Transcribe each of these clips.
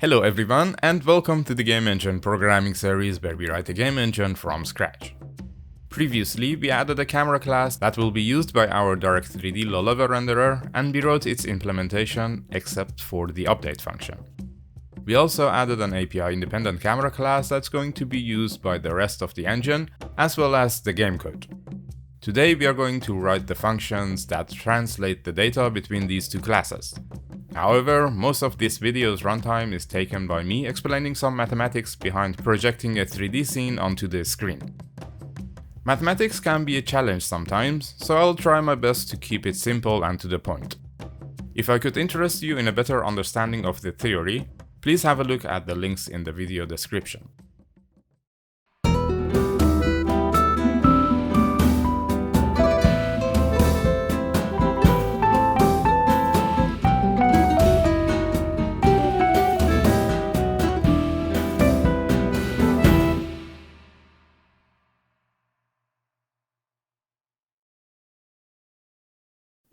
Hello everyone, and welcome to the Game Engine programming series where we write a game engine from scratch. Previously, we added a camera class that will be used by our Direct3D low-level renderer, and we wrote its implementation except for the update function. We also added an API-independent camera class that's going to be used by the rest of the engine, as well as the game code. Today we are going to write the functions that translate the data between these two classes. However, most of this video's runtime is taken by me explaining some mathematics behind projecting a 3D scene onto the screen. Mathematics can be a challenge sometimes, so I'll try my best to keep it simple and to the point. If I could interest you in a better understanding of the theory, please have a look at the links in the video description.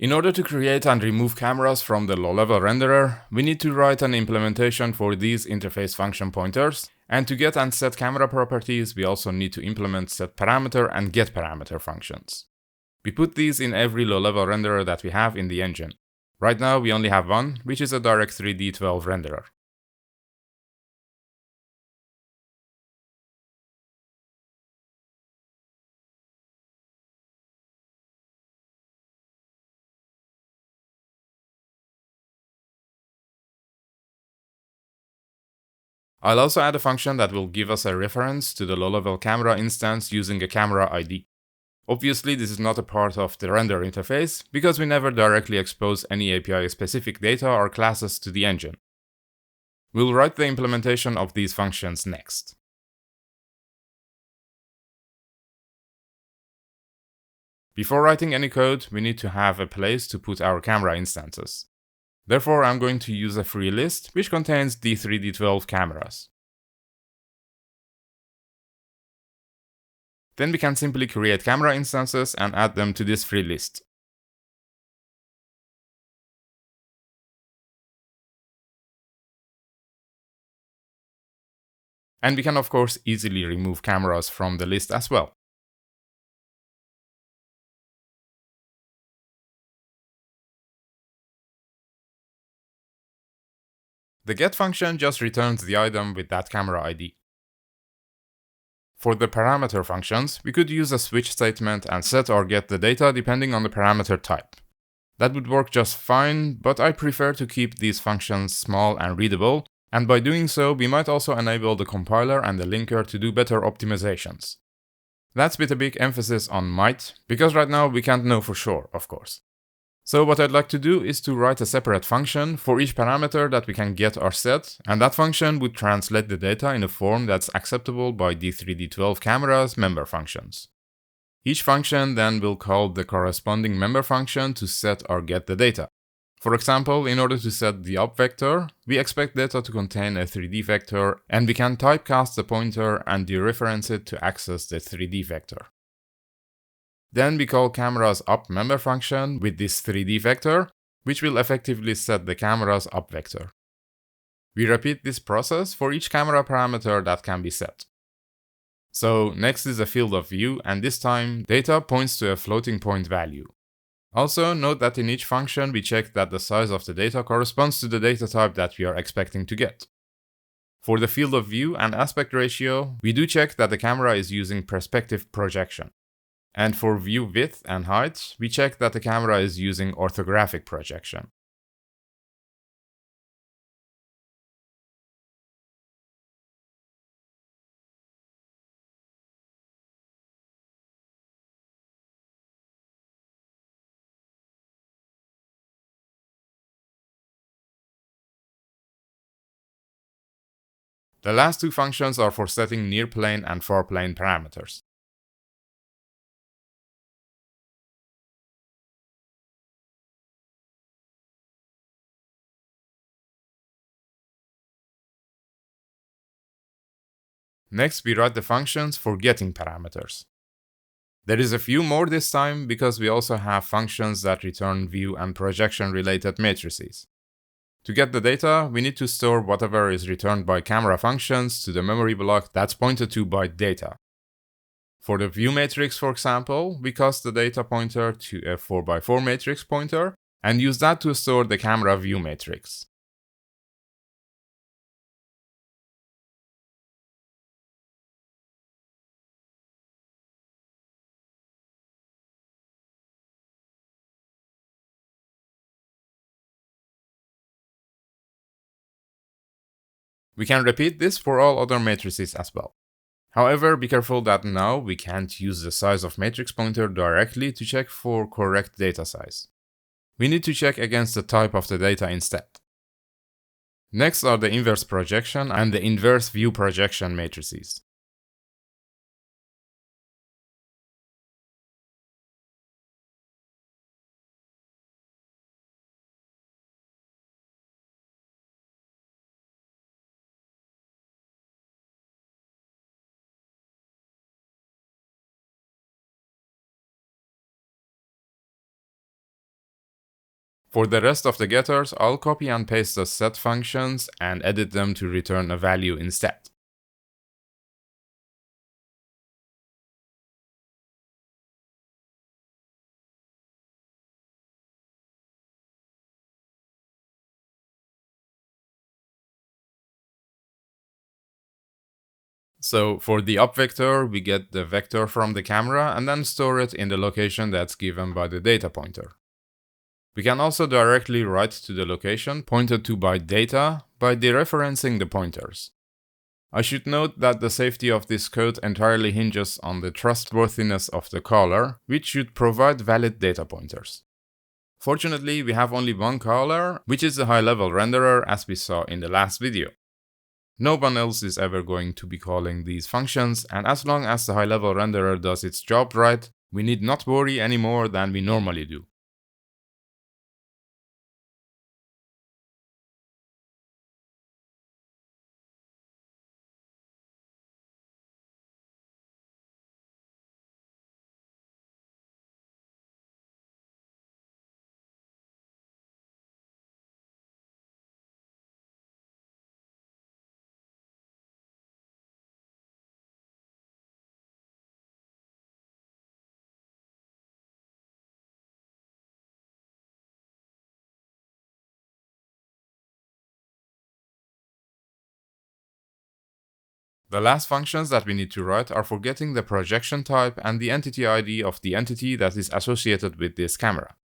In order to create and remove cameras from the low-level renderer, we need to write an implementation for these interface function pointers, and to get and set camera properties, we also need to implement setParameter and getParameter functions. We put these in every low-level renderer that we have in the engine. Right now we only have one, which is a Direct3D 12 renderer. I'll also add a function that will give us a reference to the low-level camera instance using a camera ID. Obviously, this is not a part of the render interface, because we never directly expose any API-specific data or classes to the engine. We'll write the implementation of these functions next. Before writing any code, we need to have a place to put our camera instances. Therefore, I'm going to use a free list, which contains the 3D12 cameras. Then we can simply create camera instances and add them to this free list. And we can of course easily remove cameras from the list as well. The get function just returns the item with that camera ID. For the parameter functions, we could use a switch statement and set or get the data depending on the parameter type. That would work just fine, but I prefer to keep these functions small and readable, and by doing so, we might also enable the compiler and the linker to do better optimizations. That's with a big emphasis on might, because right now we can't know for sure, of course. So what I'd like to do is to write a separate function for each parameter that we can get or set, and that function would translate the data in a form that's acceptable by the 3D12 camera's member functions. Each function then will call the corresponding member function to set or get the data. For example, in order to set the up vector, we expect data to contain a 3D vector, and we can typecast the pointer and dereference it to access the 3D vector. Then we call camera's up member function with this 3D vector, which will effectively set the camera's up vector. We repeat this process for each camera parameter that can be set. So next is a field of view, and this time data points to a floating point value. Also note that in each function we check that the size of the data corresponds to the data type that we are expecting to get. For the field of view and aspect ratio, we do check that the camera is using perspective projection. And for view width and height, we check that the camera is using orthographic projection. The last two functions are for setting near plane and far plane parameters. Next, we write the functions for getting parameters. There is a few more this time because we also have functions that return view and projection related matrices. To get the data, we need to store whatever is returned by camera functions to the memory block that's pointed to by data. For the view matrix, for example, we cast the data pointer to a 4x4 matrix pointer and use that to store the camera view matrix. We can repeat this for all other matrices as well. However, be careful that now we can't use the size of matrix pointer directly to check for correct data size. We need to check against the type of the data instead. Next are the inverse projection and the inverse view projection matrices. For the rest of the getters, I'll copy and paste the set functions and edit them to return a value instead. So for the up vector, we get the vector from the camera and then store it in the location that's given by the data pointer. We can also directly write to the location pointed to by data by dereferencing the pointers. I should note that the safety of this code entirely hinges on the trustworthiness of the caller, which should provide valid data pointers. Fortunately, we have only one caller, which is the high-level renderer as we saw in the last video. No one else is ever going to be calling these functions, and as long as the high-level renderer does its job right, we need not worry any more than we normally do. The last functions that we need to write are for getting the projection type and the entity ID of the entity that is associated with this camera.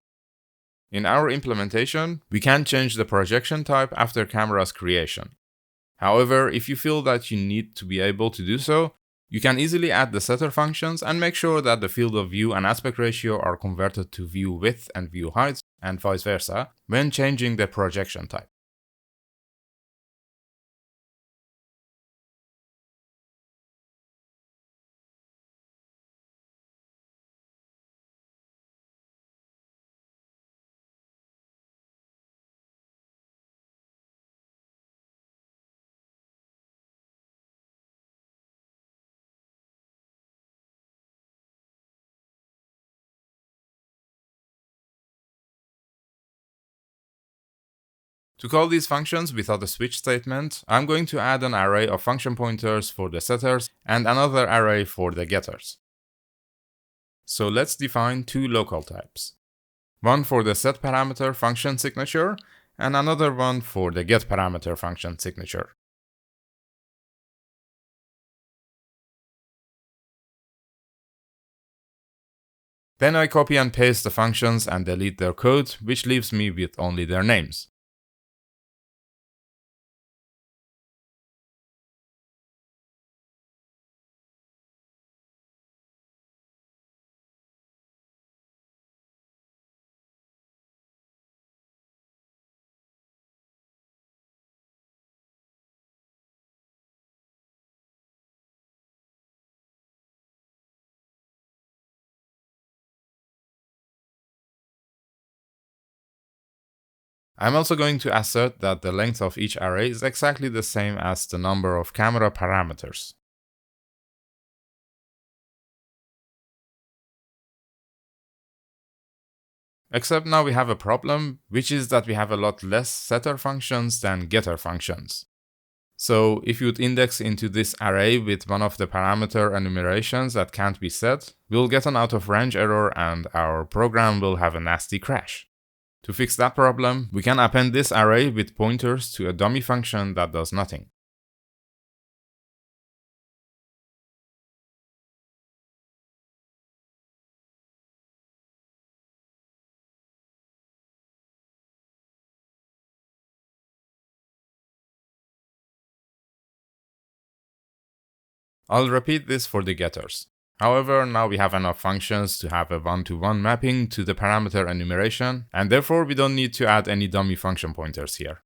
In our implementation, we can change the projection type after camera's creation. However, if you feel that you need to be able to do so, you can easily add the setter functions and make sure that the field of view and aspect ratio are converted to view width and view height, and vice versa, when changing the projection type. To call these functions without a switch statement, I'm going to add an array of function pointers for the setters and another array for the getters. So let's define two local types. One for the set parameter function signature and another one for the get parameter function signature. Then I copy and paste the functions and delete their code, which leaves me with only their names. I'm also going to assert that the length of each array is exactly the same as the number of camera parameters. Except now we have a problem, which is that we have a lot less setter functions than getter functions. So if you'd index into this array with one of the parameter enumerations that can't be set, we'll get an out of range error and our program will have a nasty crash. To fix that problem, we can append this array with pointers to a dummy function that does nothing. I'll repeat this for the getters. However, now we have enough functions to have a one-to-one mapping to the parameter enumeration, and therefore we don't need to add any dummy function pointers here.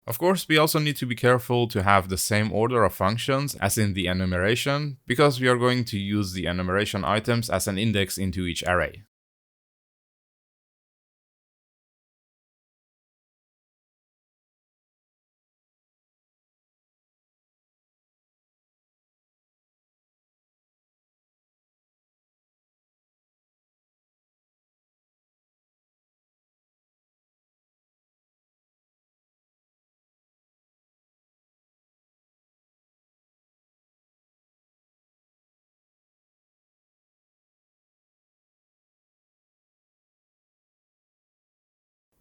Of course, we also need to be careful to have the same order of functions as in the enumeration, because we are going to use the enumeration items as an index into each array.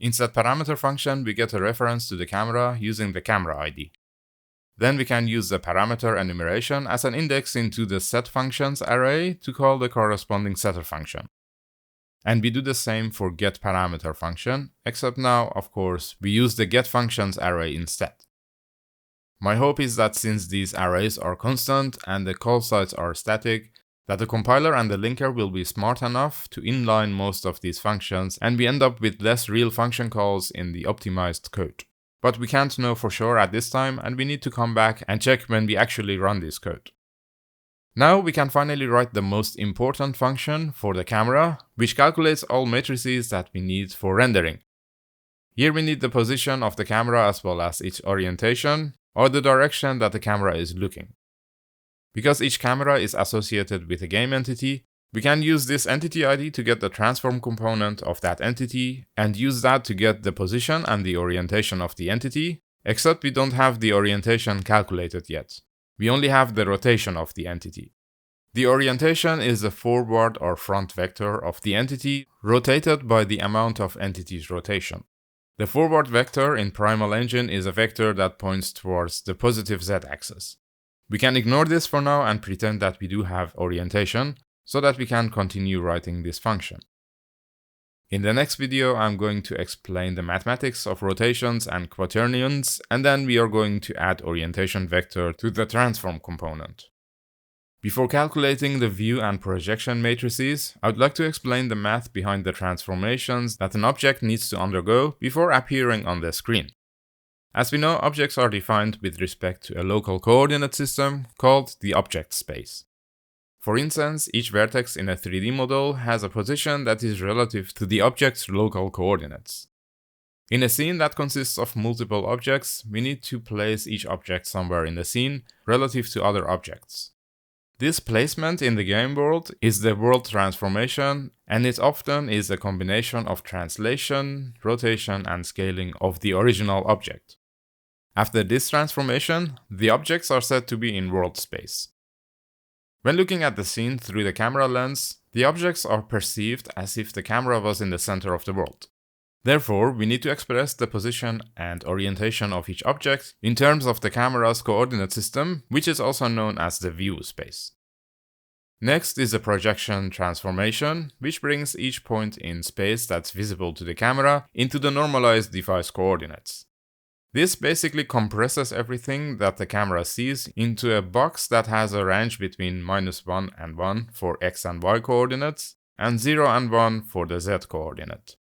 In setParameter function, we get a reference to the camera using the camera ID. Then we can use the parameter enumeration as an index into the setFunctions array to call the corresponding setter function. And we do the same for getParameter function, except now, of course, we use the getFunctions array instead. My hope is that since these arrays are constant and the call sites are static, that the compiler and the linker will be smart enough to inline most of these functions and we end up with less real function calls in the optimized code. But we can't know for sure at this time and we need to come back and check when we actually run this code. Now we can finally write the most important function for the camera, which calculates all matrices that we need for rendering. Here we need the position of the camera as well as its orientation, or the direction that the camera is looking. Because each camera is associated with a game entity, we can use this entity ID to get the transform component of that entity and use that to get the position and the orientation of the entity, except we don't have the orientation calculated yet. We only have the rotation of the entity. The orientation is the forward or front vector of the entity rotated by the amount of entity's rotation. The forward vector in Primal Engine is a vector that points towards the positive z-axis. We can ignore this for now and pretend that we do have orientation, so that we can continue writing this function. In the next video, I'm going to explain the mathematics of rotations and quaternions, and then we are going to add orientation vector to the transform component. Before calculating the view and projection matrices, I would like to explain the math behind the transformations that an object needs to undergo before appearing on the screen. As we know, objects are defined with respect to a local coordinate system called the object space. For instance, each vertex in a 3D model has a position that is relative to the object's local coordinates. In a scene that consists of multiple objects, we need to place each object somewhere in the scene relative to other objects. This placement in the game world is the world transformation, and it often is a combination of translation, rotation, and scaling of the original object. After this transformation, the objects are said to be in world space. When looking at the scene through the camera lens, the objects are perceived as if the camera was in the center of the world. Therefore, we need to express the position and orientation of each object in terms of the camera's coordinate system, which is also known as the view space. Next is the projection transformation, which brings each point in space that's visible to the camera into the normalized device coordinates. This basically compresses everything that the camera sees into a box that has a range between -1 and 1 for x and y coordinates, and 0 and 1 for the z coordinate.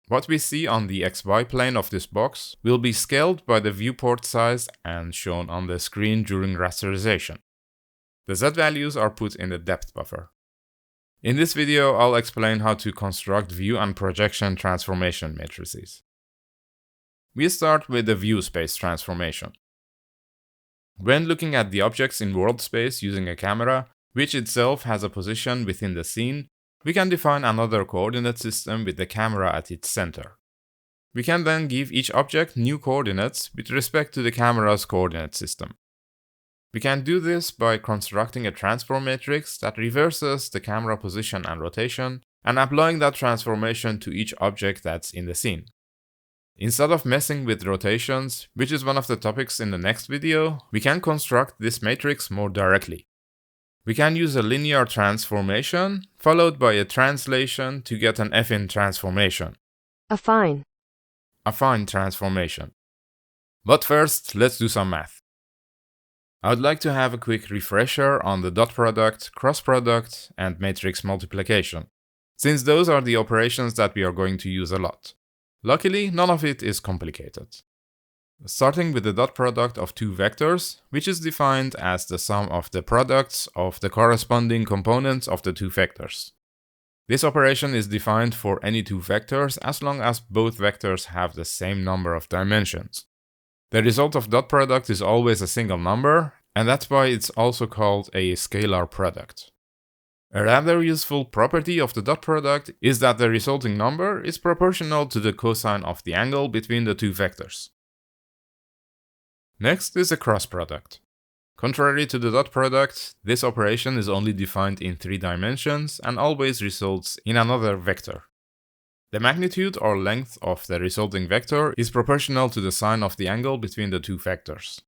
What we see on the xy plane of this box will be scaled by the viewport size and shown on the screen during rasterization. The z values are put in the depth buffer. In this video, I'll explain how to construct view and projection transformation matrices. We start with the view space transformation. When looking at the objects in world space using a camera, which itself has a position within the scene, we can define another coordinate system with the camera at its center. We can then give each object new coordinates with respect to the camera's coordinate system. We can do this by constructing a transform matrix that reverses the camera position and rotation, and applying that transformation to each object that's in the scene. Instead of messing with rotations, which is one of the topics in the next video, we can construct this matrix more directly. We can use a linear transformation, followed by a translation to get an affine transformation. Affine transformation. But first, let's do some math. I would like to have a quick refresher on the dot product, cross product, and matrix multiplication, since those are the operations that we are going to use a lot. Luckily, none of it is complicated. Starting with the dot product of two vectors, which is defined as the sum of the products of the corresponding components of the two vectors. This operation is defined for any two vectors as long as both vectors have the same number of dimensions. The result of dot product is always a single number, and that's why it's also called a scalar product. A rather useful property of the dot product is that the resulting number is proportional to the cosine of the angle between the two vectors. Next is the cross product. Contrary to the dot product, this operation is only defined in 3 dimensions and always results in another vector. The magnitude or length of the resulting vector is proportional to the sine of the angle between the two vectors.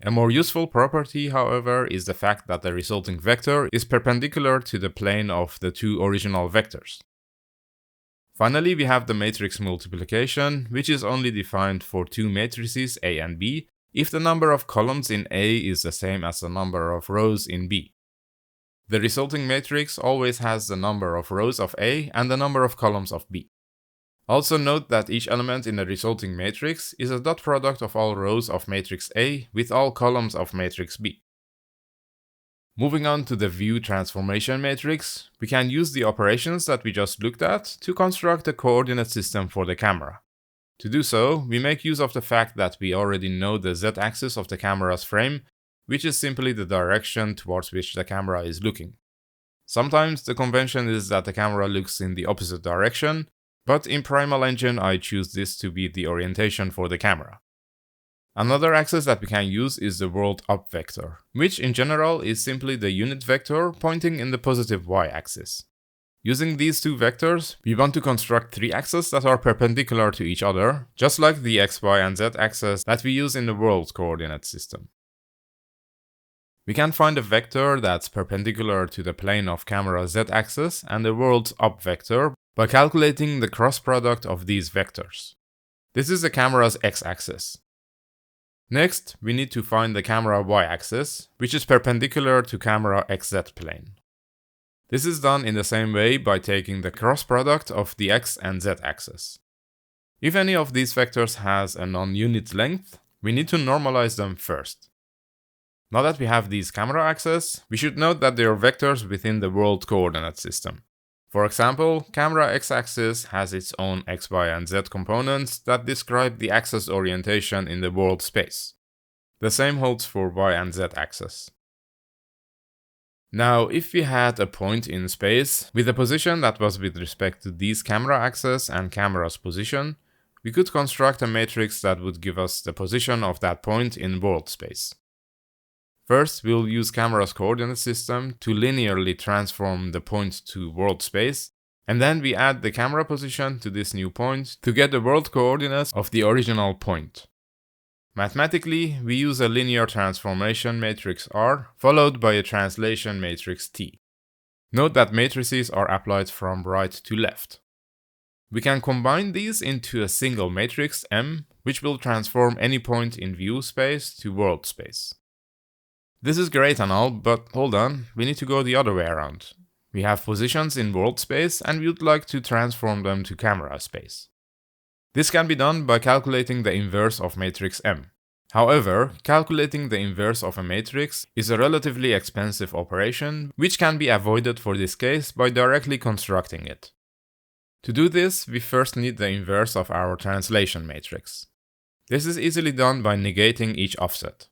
A more useful property, however, is the fact that the resulting vector is perpendicular to the plane of the two original vectors. Finally, we have the matrix multiplication, which is only defined for two matrices A and B if the number of columns in A is the same as the number of rows in B. The resulting matrix always has the number of rows of A and the number of columns of B. Also note that each element in the resulting matrix is a dot product of all rows of matrix A with all columns of matrix B. Moving on to the view transformation matrix, we can use the operations that we just looked at to construct a coordinate system for the camera. To do so, we make use of the fact that we already know the z-axis of the camera's frame, which is simply the direction towards which the camera is looking. Sometimes the convention is that the camera looks in the opposite direction, but in Primal Engine I choose this to be the orientation for the camera. Another axis that we can use is the world up vector, which in general is simply the unit vector pointing in the positive y-axis. Using these two vectors, we want to construct 3 axes that are perpendicular to each other, just like the x, y, and z axes that we use in the world coordinate system. We can find a vector that's perpendicular to the plane of camera z-axis and the world's up vector by calculating the cross product of these vectors. This is the camera's x-axis. Next, we need to find the camera y-axis, which is perpendicular to camera xz plane. This is done in the same way by taking the cross product of the x and z axis. If any of these vectors has a non-unit length, we need to normalize them first. Now that we have these camera axes, we should note that they are vectors within the world coordinate system. For example, camera x-axis has its own x, y, and z components that describe the axis orientation in the world space. The same holds for y and z axis. Now, if we had a point in space with a position that was with respect to these camera axes and camera's position, we could construct a matrix that would give us the position of that point in world space. First, we'll use camera's coordinate system to linearly transform the point to world space, and then we add the camera position to this new point to get the world coordinates of the original point. Mathematically, we use a linear transformation matrix R followed by a translation matrix T. Note that matrices are applied from right to left. We can combine these into a single matrix M, which will transform any point in view space to world space. This is great and all, but hold on, we need to go the other way around. We have positions in world space and we would like to transform them to camera space. This can be done by calculating the inverse of matrix M. However, calculating the inverse of a matrix is a relatively expensive operation, which can be avoided for this case by directly constructing it. To do this, we first need the inverse of our translation matrix. This is easily done by negating each offset.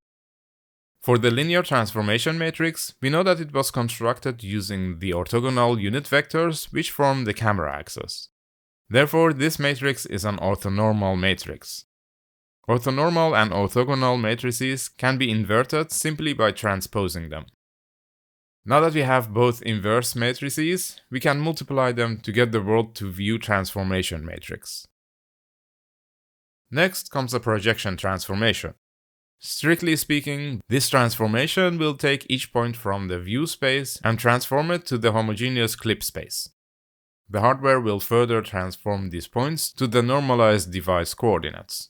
For the linear transformation matrix, we know that it was constructed using the orthogonal unit vectors which form the camera axis. Therefore, this matrix is an orthonormal matrix. Orthonormal and orthogonal matrices can be inverted simply by transposing them. Now that we have both inverse matrices, we can multiply them to get the world to view transformation matrix. Next comes the projection transformation. Strictly speaking, this transformation will take each point from the view space and transform it to the homogeneous clip space. The hardware will further transform these points to the normalized device coordinates.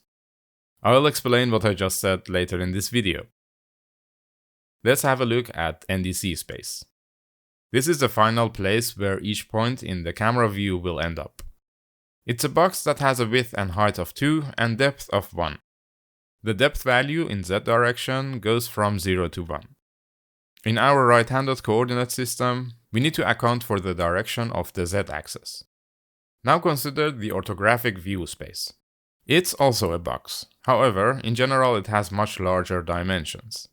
I will explain what I just said later in this video. Let's have a look at NDC space. This is the final place where each point in the camera view will end up. It's a box that has a width and height of 2 and depth of 1. The depth value in z direction goes from 0 to 1. In our right-handed coordinate system, we need to account for the direction of the z-axis. Now consider the orthographic view space. It's also a box. However, in general it has much larger dimensions.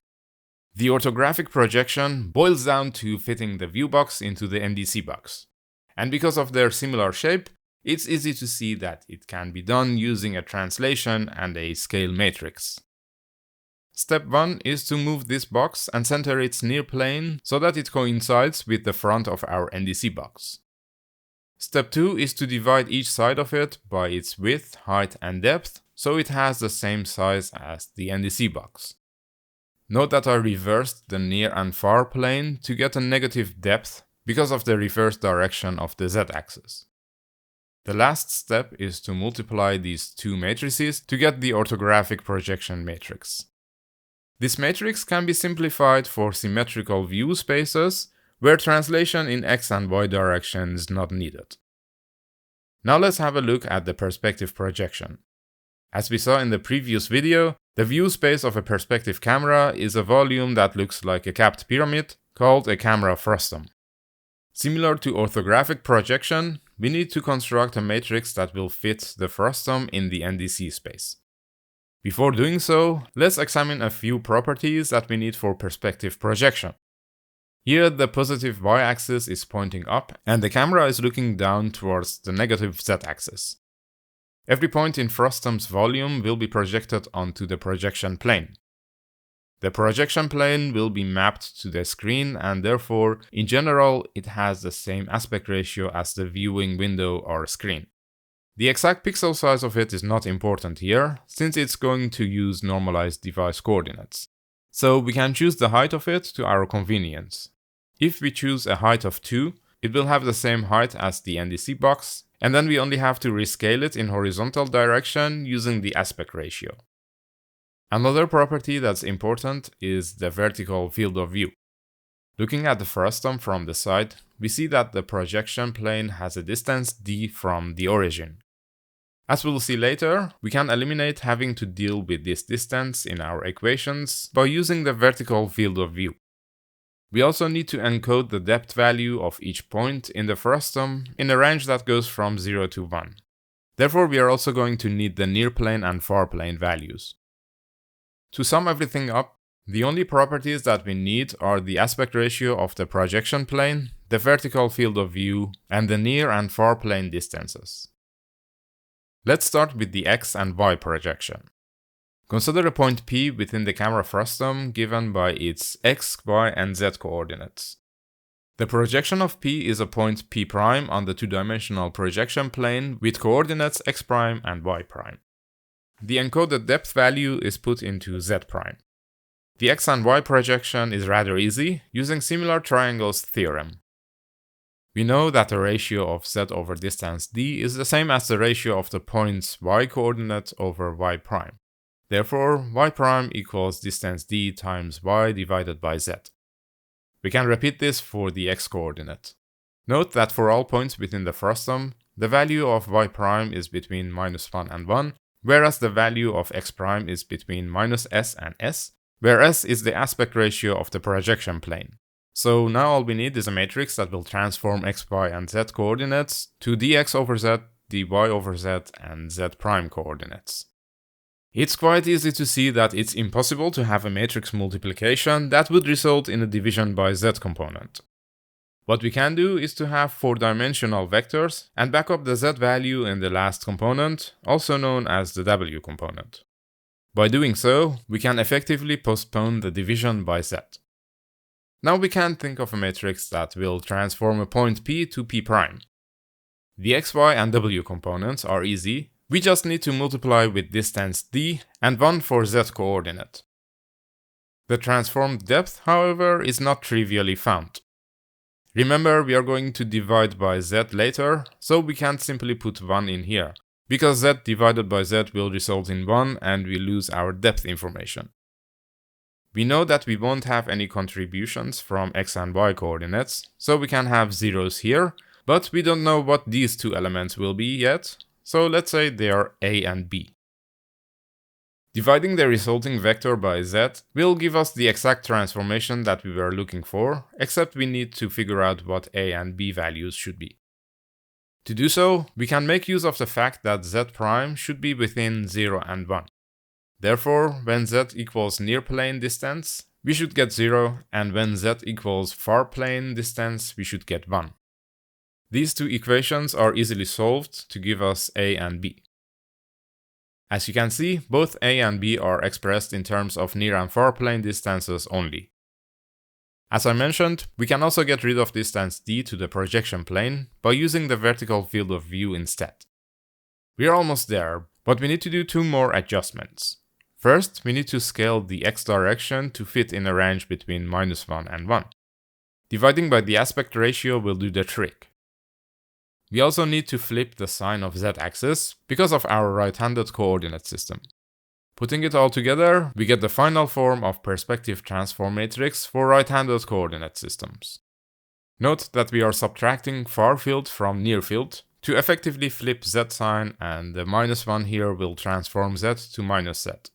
The orthographic projection boils down to fitting the view box into the NDC box. And because of their similar shape, it's easy to see that it can be done using a translation and a scale matrix. Step 1 is to move this box and center its near plane so that it coincides with the front of our NDC box. Step 2 is to divide each side of it by its width, height and depth so it has the same size as the NDC box. Note that I reversed the near and far plane to get a negative depth because of the reverse direction of the z-axis. The last step is to multiply these two matrices to get the orthographic projection matrix. This matrix can be simplified for symmetrical view spaces where translation in x and y direction is not needed. Now let's have a look at the perspective projection. As we saw in the previous video, the view space of a perspective camera is a volume that looks like a capped pyramid called a camera frustum. Similar to orthographic projection, we need to construct a matrix that will fit the frustum in the NDC space. Before doing so, let's examine a few properties that we need for perspective projection. Here the positive y-axis is pointing up and the camera is looking down towards the negative z-axis. Every point in frustum's volume will be projected onto the projection plane. The projection plane will be mapped to the screen and therefore, in general, it has the same aspect ratio as the viewing window or screen. The exact pixel size of it is not important here, since it's going to use normalized device coordinates. So we can choose the height of it to our convenience. If we choose a height of 2, it will have the same height as the NDC box, and then we only have to rescale it in horizontal direction using the aspect ratio. Another property that's important is the vertical field of view. Looking at the frustum from the side, we see that the projection plane has a distance d from the origin. As we'll see later, we can eliminate having to deal with this distance in our equations by using the vertical field of view. We also need to encode the depth value of each point in the frustum in a range that goes from 0 to 1. Therefore, we are also going to need the near plane and far plane values. To sum everything up, the only properties that we need are the aspect ratio of the projection plane, the vertical field of view, and the near and far plane distances. Let's start with the x and y projection. Consider a point P within the camera frustum given by its x, y, and z coordinates. The projection of P is a point P' on the two-dimensional projection plane with coordinates x' and y'. The encoded depth value is put into z'. The x and y projection is rather easy, using similar triangles theorem. We know that the ratio of z over distance d is the same as the ratio of the point's y coordinate over y prime. Therefore, y prime equals distance d times y divided by z. We can repeat this for the x coordinate. Note that for all points within the frustum, the value of y prime is between -1 and 1, whereas the value of x prime is between -s and s, where s is the aspect ratio of the projection plane. So now all we need is a matrix that will transform x, y, and z coordinates to dx over z, dy over z, and z prime coordinates. It's quite easy to see that it's impossible to have a matrix multiplication that would result in a division by z component. What we can do is to have 4-dimensional vectors and back up the z value in the last component, also known as the w component. By doing so, we can effectively postpone the division by z. Now we can think of a matrix that will transform a point P to P prime. The x, y, and w components are easy. We just need to multiply with distance d and 1 for z coordinate. The transformed depth, however, is not trivially found. Remember, we are going to divide by z later, so we can't simply put 1 in here, because z divided by z will result in 1 and we lose our depth information. We know that we won't have any contributions from x and y coordinates, so we can have zeros here, but we don't know what these two elements will be yet, so let's say they are a and b. Dividing the resulting vector by z will give us the exact transformation that we were looking for, except we need to figure out what a and b values should be. To do so, we can make use of the fact that z prime should be within 0 and 1. Therefore, when z equals near plane distance, we should get 0, and when z equals far plane distance, we should get 1. These two equations are easily solved to give us a and b. As you can see, both a and b are expressed in terms of near and far plane distances only. As I mentioned, we can also get rid of distance d to the projection plane by using the vertical field of view instead. We are almost there, but we need to do 2 more adjustments. First, we need to scale the x direction to fit in a range between -1 and 1. Dividing by the aspect ratio will do the trick. We also need to flip the sign of z-axis because of our right-handed coordinate system. Putting it all together, we get the final form of perspective transform matrix for right-handed coordinate systems. Note that we are subtracting far field from near field to effectively flip z sign, and the -1 here will transform z to -z.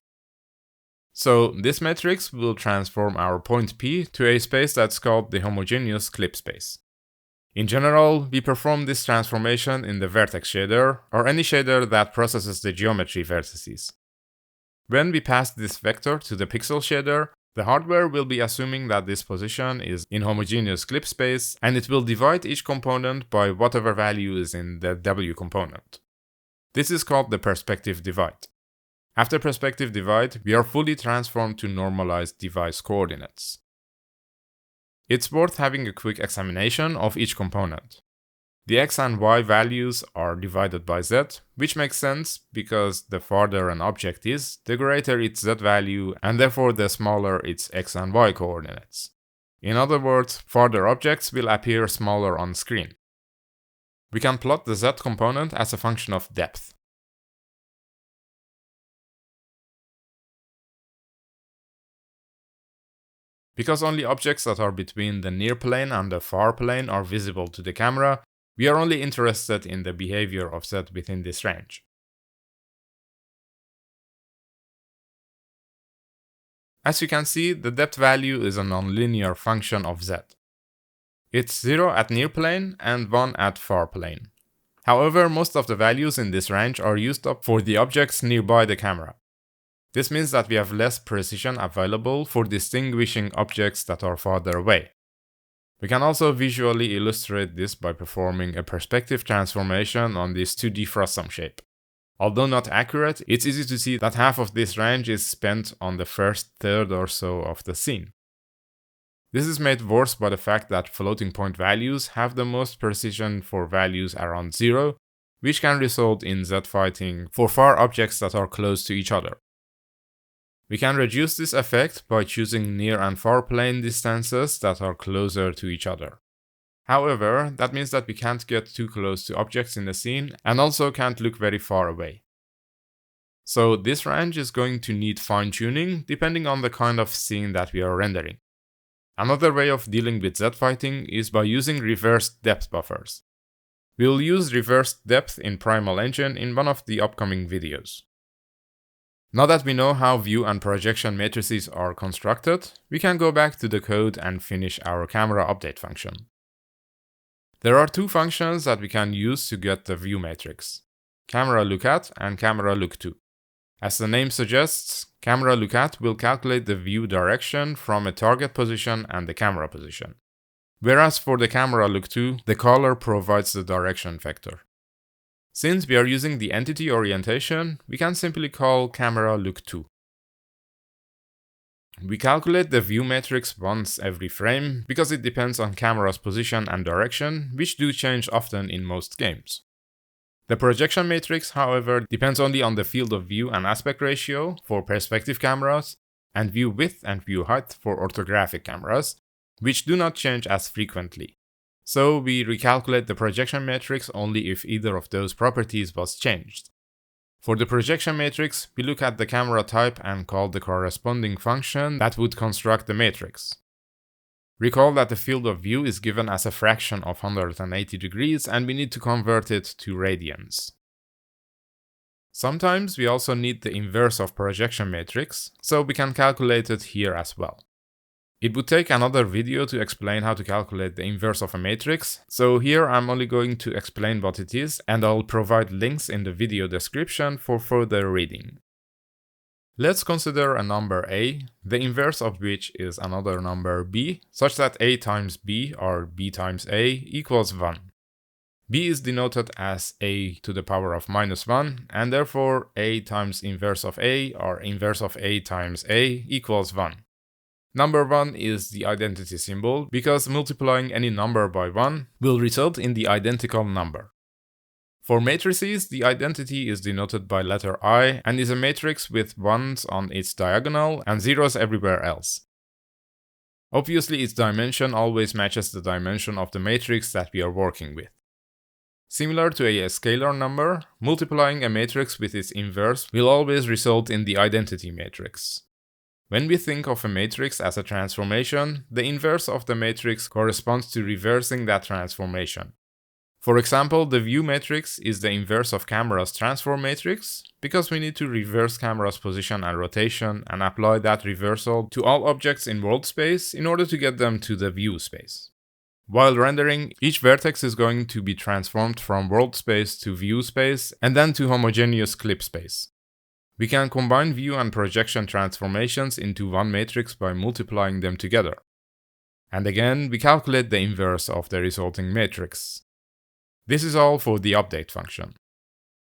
So this matrix will transform our point P to a space that's called the homogeneous clip space. In general, we perform this transformation in the vertex shader, or any shader that processes the geometry vertices. When we pass this vector to the pixel shader, the hardware will be assuming that this position is in homogeneous clip space, and it will divide each component by whatever value is in the W component. This is called the perspective divide. After perspective divide, we are fully transformed to normalized device coordinates. It's worth having a quick examination of each component. The x and y values are divided by z, which makes sense because the farther an object is, the greater its z value, and therefore the smaller its x and y coordinates. In other words, farther objects will appear smaller on screen. We can plot the z component as a function of depth. Because only objects that are between the near plane and the far plane are visible to the camera, we are only interested in the behavior of z within this range. As you can see, the depth value is a nonlinear function of z. It's 0 at near plane and 1 at far plane. However, most of the values in this range are used up for the objects nearby the camera. This means that we have less precision available for distinguishing objects that are farther away. We can also visually illustrate this by performing a perspective transformation on this 2D frustum shape. Although not accurate, it's easy to see that half of this range is spent on the first third or so of the scene. This is made worse by the fact that floating point values have the most precision for values around 0, which can result in z-fighting for far objects that are close to each other. We can reduce this effect by choosing near and far plane distances that are closer to each other. However, that means that we can't get too close to objects in the scene and also can't look very far away. So this range is going to need fine-tuning depending on the kind of scene that we are rendering. Another way of dealing with Z-fighting is by using reversed depth buffers. We'll use reversed depth in Primal Engine in one of the upcoming videos. Now that we know how view and projection matrices are constructed, we can go back to the code and finish our camera update function. There are two functions that we can use to get the view matrix: camera lookat and camera look2. As the name suggests, camera lookat will calculate the view direction from a target position and the camera position. Whereas for the camera look2, the caller provides the direction vector. Since we are using the entity orientation, we can simply call camera look2. We calculate the view matrix once every frame because it depends on camera's position and direction, which do change often in most games. The projection matrix, however, depends only on the field of view and aspect ratio for perspective cameras, and view width and view height for orthographic cameras, which do not change as frequently. So we recalculate the projection matrix only if either of those properties was changed. For the projection matrix, we look at the camera type and call the corresponding function that would construct the matrix. Recall that the field of view is given as a fraction of 180 degrees and we need to convert it to radians. Sometimes we also need the inverse of projection matrix, so we can calculate it here as well. It would take another video to explain how to calculate the inverse of a matrix, so here I'm only going to explain what it is and I'll provide links in the video description for further reading. Let's consider a number a, the inverse of which is another number b, such that a times b, or b times a, equals 1. b is denoted as a to the power of -1, and therefore a times inverse of a, or inverse of a times a, equals 1. Number 1 is the identity symbol, because multiplying any number by 1 will result in the identical number. For matrices, the identity is denoted by letter I and is a matrix with 1s on its diagonal and 0s everywhere else. Obviously, its dimension always matches the dimension of the matrix that we are working with. Similar to a scalar number, multiplying a matrix with its inverse will always result in the identity matrix. When we think of a matrix as a transformation, the inverse of the matrix corresponds to reversing that transformation. For example, the view matrix is the inverse of camera's transform matrix, because we need to reverse camera's position and rotation and apply that reversal to all objects in world space in order to get them to the view space. While rendering, each vertex is going to be transformed from world space to view space and then to homogeneous clip space. We can combine view and projection transformations into one matrix by multiplying them together. And again, we calculate the inverse of the resulting matrix. This is all for the update function.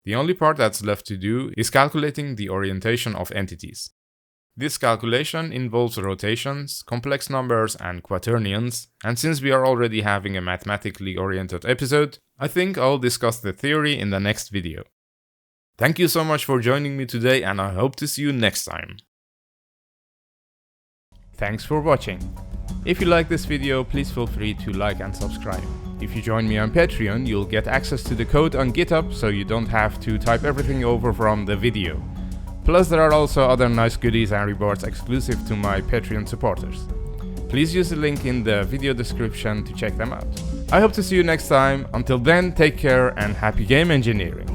The only part that's left to do is calculating the orientation of entities. This calculation involves rotations, complex numbers, and quaternions, and since we are already having a mathematically oriented episode, I think I'll discuss the theory in the next video. Thank you so much for joining me today, and I hope to see you next time. Thanks for watching. If you like this video, please feel free to like and subscribe. If you join me on Patreon, you'll get access to the code on GitHub, so you don't have to type everything over from the video. Plus, there are also other nice goodies and rewards exclusive to my Patreon supporters. Please use the link in the video description to check them out. I hope to see you next time. Until then, take care and happy game engineering!